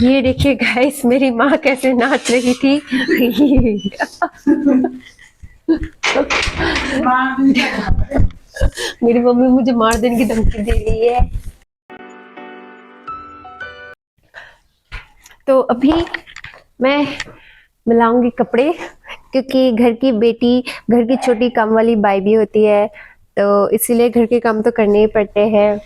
ये देखिए गाइस, मेरी माँ कैसे नाच रही थी। मेरी मम्मी मुझे मार देने की धमकी दे रही है। तो अभी मैं मिलाऊंगी कपड़े, क्योंकि घर की बेटी घर की छोटी काम वाली बाई भी होती है, तो इसीलिए घर के काम तो करने ही पड़ते हैं,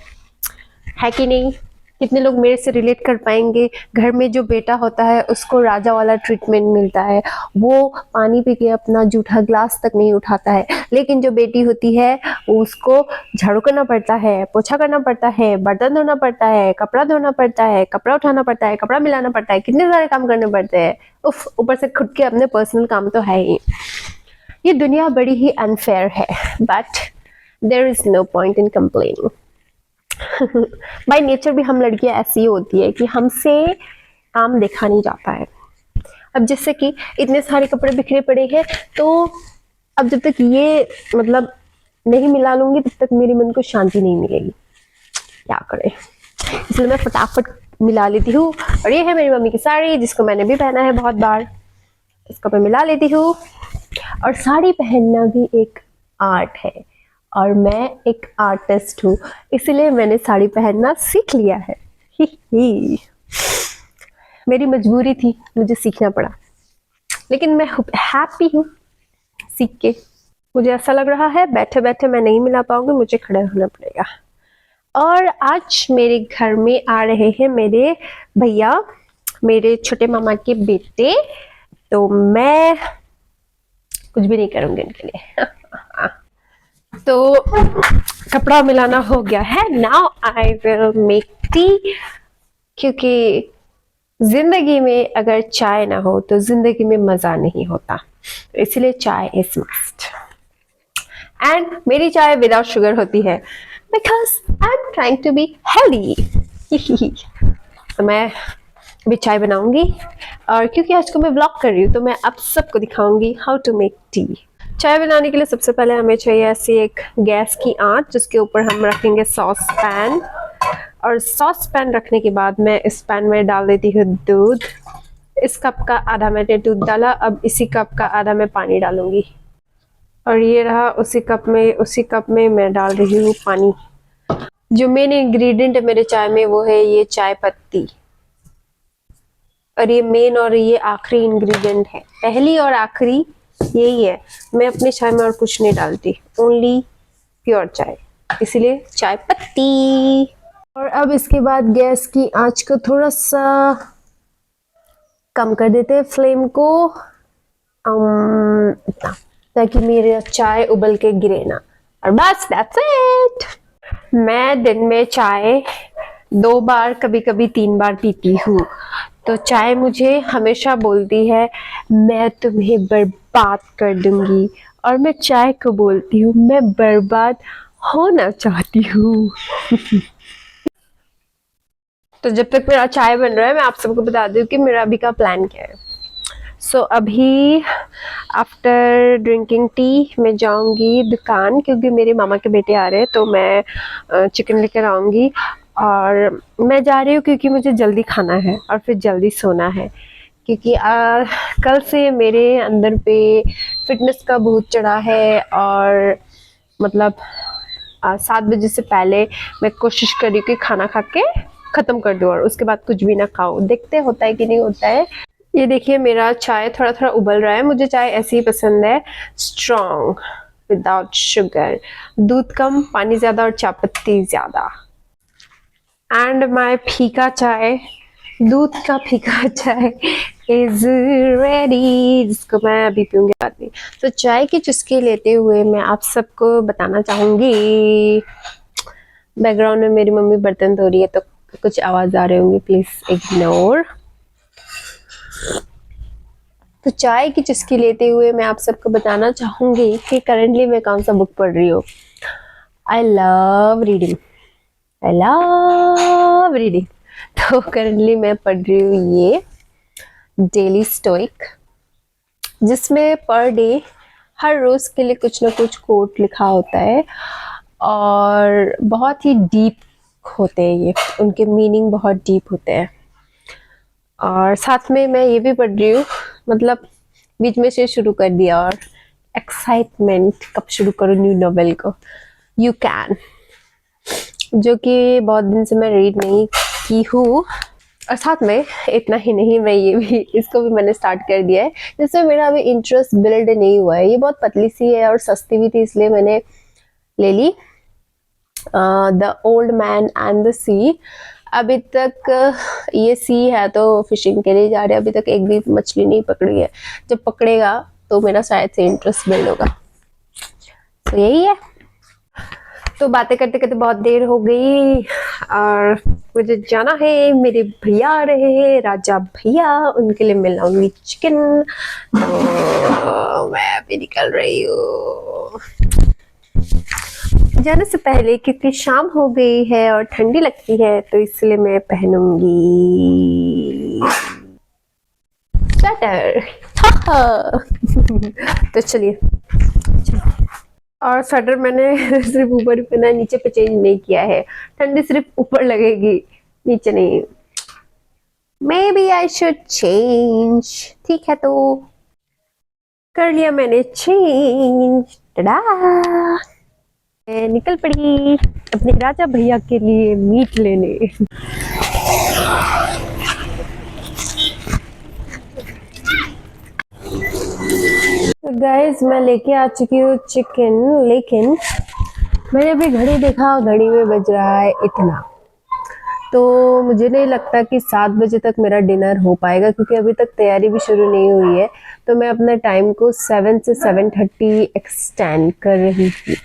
है कि नहीं। कितने लोग मेरे से रिलेट कर पाएंगे। घर में जो बेटा होता है उसको राजा वाला ट्रीटमेंट मिलता है, वो पानी पी के अपना जूठा ग्लास तक नहीं उठाता है, लेकिन जो बेटी होती है उसको झाड़ू करना पड़ता है, पोछा करना पड़ता है, बर्तन धोना पड़ता है, कपड़ा धोना पड़ता है, कपड़ा उठाना पड़ता है, कपड़ा मिलाना पड़ता है, कितने सारे काम करने पड़ते हैं। उफ, ऊपर से खुद के अपने पर्सनल काम तो है ही। ये दुनिया बड़ी ही अनफेयर है, but there is no point in complaining. By nature भी हम लड़कियां ऐसी होती है कि हमसे काम देखा नहीं जाता है। अब जैसे कि इतने सारे कपड़े बिखरे पड़े हैं, तो अब जब तक ये मतलब नहीं मिला लूंगी तब तक मेरे मन को शांति नहीं मिलेगी। क्या करें, इसलिए मैं फटाफट मिला लेती हूँ। और ये है मेरी मम्मी की साड़ी, जिसको मैंने भी पहना है बहुत बार। इसको मैं मिला लेती हूँ। और साड़ी पहनना भी एक आर्ट है, और मैं एक आर्टिस्ट हूँ, इसलिए मैंने साड़ी पहनना सीख लिया है। ही ही। मेरी मजबूरी थी, मुझे सीखना पड़ा, लेकिन मैं हैप्पी हूँ सीख के। मुझे ऐसा लग रहा है बैठे बैठे मैं नहीं मिला पाऊंगी, मुझे खड़े होना पड़ेगा। और आज मेरे घर में आ रहे हैं मेरे भैया, मेरे छोटे मामा के बेटे, तो मैं कुछ भी नहीं करूंगी उनके लिए। तो कपड़ा मिलाना हो गया है। Now I will make tea, क्योंकि जिंदगी में अगर चाय ना हो तो जिंदगी में मजा नहीं होता, इसलिए चाय इज मस्ट। एंड मेरी चाय विदाउट शुगर होती है, because I am trying to be healthy. तो मैं अभी चाय बनाऊंगी, और क्योंकि आज को मैं व्लॉग कर रही हूँ तो मैं आप सबको दिखाऊंगी हाउ टू मेक टी। चाय बनाने के लिए सबसे पहले हमें चाहिए ऐसी एक गैस की आंच, जिसके ऊपर हम रखेंगे सॉस पैन। और सॉस पैन रखने के बाद मैं इस पैन में डाल देती हूँ दूध। इस कप का आधा मैंने दूध डाला, अब इसी कप का आधा मैं पानी डालूंगी। और ये रहा उसी कप में मैं डाल रही हूँ पानी। जो मेन इंग्रेडिएंट है मेरे चाय में वो है ये चाय पत्ती, और ये मेन और ये आखिरी इंग्रेडिएंट है, पहली और आखिरी यही है। मैं अपनी चाय में और कुछ नहीं डालती, ओनली प्योर चाय, इसलिए चाय पत्ती। और अब इसके बाद गैस की आंच को थोड़ा सा कम कर देते हैं, फ्लेम को इतना, ताकि मेरी चाय उबल के गिरे ना। और बस दैट्स इट। मैं दिन में चाय 2 बार कभी कभी 3 बार पीती हूँ। तो चाय मुझे हमेशा बोलती है मैं तुम्हें बर्बाद कर दूंगी, और मैं चाय को बोलती हूँ मैं बर्बाद होना चाहती हूँ। तो जब तक मेरा चाय बन रहा है मैं आप सबको बता दूं कि मेरा अभी का प्लान क्या है। सो अभी आफ्टर ड्रिंकिंग टी मैं जाऊंगी दुकान, क्योंकि मेरे मामा के बेटे आ रहे हैं, तो मैं चिकन लेकर आऊंगी। और मैं जा रही हूँ क्योंकि मुझे जल्दी खाना है और फिर जल्दी सोना है, क्योंकि कल से मेरे अंदर पे फिटनेस का भूत चढ़ा है। और मतलब 7 बजे से पहले मैं कोशिश कर रही हूँ कि खाना खा के खत्म कर दूँ, और उसके बाद कुछ भी ना खाऊं। देखते होता है कि नहीं होता है। ये देखिए मेरा चाय थोड़ा थोड़ा उबल रहा है। मुझे चाय ऐसी ही पसंद है, स्ट्रॉन्ग विदाउट शुगर, दूध कम पानी ज्यादा और चायपत्ती ज्यादा। एंड माय फीका चाय, दूध का फीका चाय इज रेडी, जिसको मैं अभी पीऊंगी बाद में। तो चाय की चुस्की लेते हुए मैं आप सबको बताना चाहूंगी, बैकग्राउंड में मेरी मम्मी बर्तन धो रही है तो कुछ आवाज आ रहे होंगे, प्लीज इग्नोर। तो चाय की चुस्की लेते हुए मैं आप सबको बताना चाहूंगी कि करंटली मैं कौन सा बुक पढ़ रही हूँ। I love reading, I love reading. तो करंटली मैं पढ़ रही हूँ ये डेली स्टोइक, जिसमें पर डे हर रोज के लिए कुछ ना कुछ कोट लिखा होता है, और बहुत ही डीप होते हैं, ये उनके मीनिंग बहुत डीप होते हैं। और साथ में मैं ये भी पढ़ रही हूँ, मतलब बीच में से शुरू कर दिया और एक्साइटमेंट कब शुरू करूँ न्यू नॉवेल को, यू कैन, जो कि बहुत दिन से मैं रीड नहीं की हूँ। और साथ में इतना ही नहीं, मैं ये भी, इसको भी मैंने स्टार्ट कर दिया है, जिसमें मेरा अभी इंटरेस्ट बिल्ड नहीं हुआ है। ये बहुत पतली सी है और सस्ती भी थी, इसलिए मैंने ले ली, the old man and the sea. अभी तक ये सी है तो फिशिंग के लिए जा रहे हैं, अभी तक एक भी मछली नहीं पकड़ी है। जब पकड़ेगा तो मेरा शायद से इंटरेस्ट बिल्ड होगा। तो यही है। तो बातें करते करते बहुत देर हो गई और मुझे जाना है, मेरे भैया आ रहे हैं, राजा भैया, उनके लिए मैं लाऊंगी चिकन। तो मैं अभी निकल रही हूँ जाने से पहले, क्योंकि शाम हो गई है और ठंडी लगती है, तो इसलिए मैं पहनूंगी स्वेटर। तो चलिए, और स्वेटर मैंने सिर्फ ऊपर पहना है, नीचे पे चेंज नहीं किया है। ठंडी सिर्फ ऊपर लगेगी, नीचे नहीं। Maybe I should change. ठीक है, तो कर लिया मैंने चेंज। टडा, मैं निकल पड़ी अपने राजा भैया के लिए मीट लेने। तो गाइस, मैं लेके आ चुकी हूँ चिकन, लेकिन मैंने अभी घड़ी देखा, घड़ी में बज रहा है इतना, तो मुझे नहीं लगता कि 7 बजे तक मेरा डिनर हो पाएगा, क्योंकि अभी तक तैयारी भी शुरू नहीं हुई है। तो मैं अपने टाइम को 7 से 7:30 एक्सटेंड कर रही थी।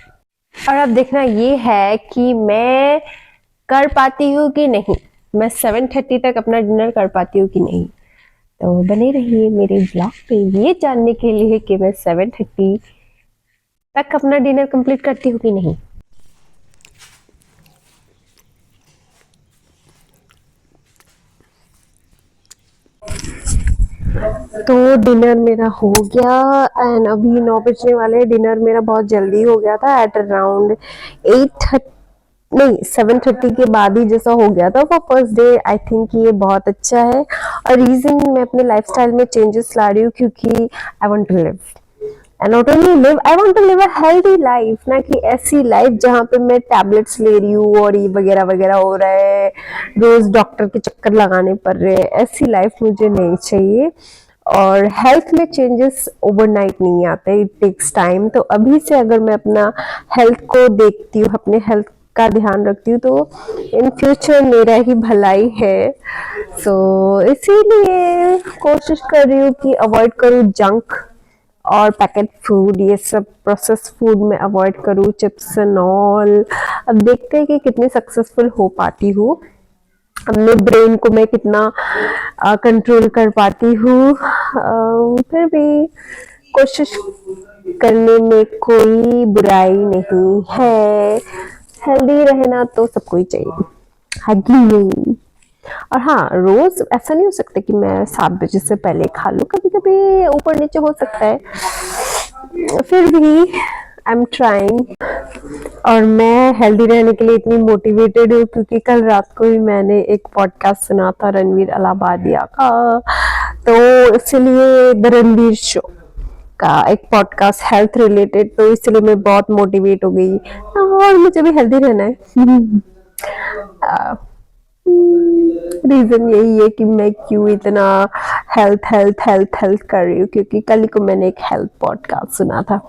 और अब देखना ये है कि मैं कर पाती हूँ कि नहीं, मैं 7:30 तक अपना डिनर कर पाती हूँ कि नहीं। तो बने रहिए मेरे ब्लॉग पे ये जानने के लिए कि मैं 7:30 तक अपना डिनर कंप्लीट करती हूँ कि नहीं। तो डिनर मेरा हो गया एंड अभी 9 बजने वाले। डिनर मेरा बहुत जल्दी हो गया था, एट अराउंड 8:30, नहीं 7:30 के बाद ही जैसा हो गया था for first day. I think ये बहुत अच्छा है, और रीजन मैं अपने लाइफस्टाइल में चेंजेस ला रही हूँ, क्योंकि I want to live, and not only live, I want to live a healthy life, ना कि ऐसी लाइफ जहाँ पे मैं टैबलेट्स ले रही हूँ और ये वगैरह वगैरह हो रहा है, रोज डॉक्टर के चक्कर लगाने पड़ रहे हैं। ऐसी लाइफ मुझे नहीं चाहिए। और हेल्थ में चेंजेस ओवरनाइट नहीं आते, इट टेक्स टाइम। तो अभी से अगर मैं अपना हेल्थ को देखती हूँ, अपने हेल्थ का ध्यान रखती हूँ, तो इन फ्यूचर मेरा ही भलाई है। सो इसीलिए कोशिश कर रही हूँ कि अवॉइड करूँ जंक और पैकेट फूड, ये सब प्रोसेस फूड में अवॉइड करूँ, चिप्स एंड ऑल। अब देखते हैं कि कितनी सक्सेसफुल हो पाती हूँ, अपने ब्रेन को मैं कितना कंट्रोल कर पाती हूँ। फिर भी कोशिश करने में कोई बुराई नहीं है, हेल्दी रहना तो सबको ही चाहिए, है कि नहीं। और हाँ, रोज ऐसा नहीं हो सकता कि मैं 7 बजे से पहले खा लूँ, कभी कभी ऊपर नीचे हो सकता है, फिर भी आई एम ट्राइंग। और मैं हेल्दी रहने के लिए इतनी मोटिवेटेड हूँ, क्योंकि कल रात को ही मैंने एक पॉडकास्ट सुना था रणवीर अलाहाबादिया का, तो इसलिए द रणवीर शो का एक पॉडकास्ट हेल्थ रिलेटेड, तो इसलिए मैं बहुत मोटिवेट हो गई और मुझे भी हेल्दी रहना है। रीजन यही है कि मैं क्यों इतना हेल्थ हेल्थ हेल्थ हेल्थ कर रही हूँ, क्योंकि कल को मैंने एक हेल्थ पॉडकास्ट सुना था।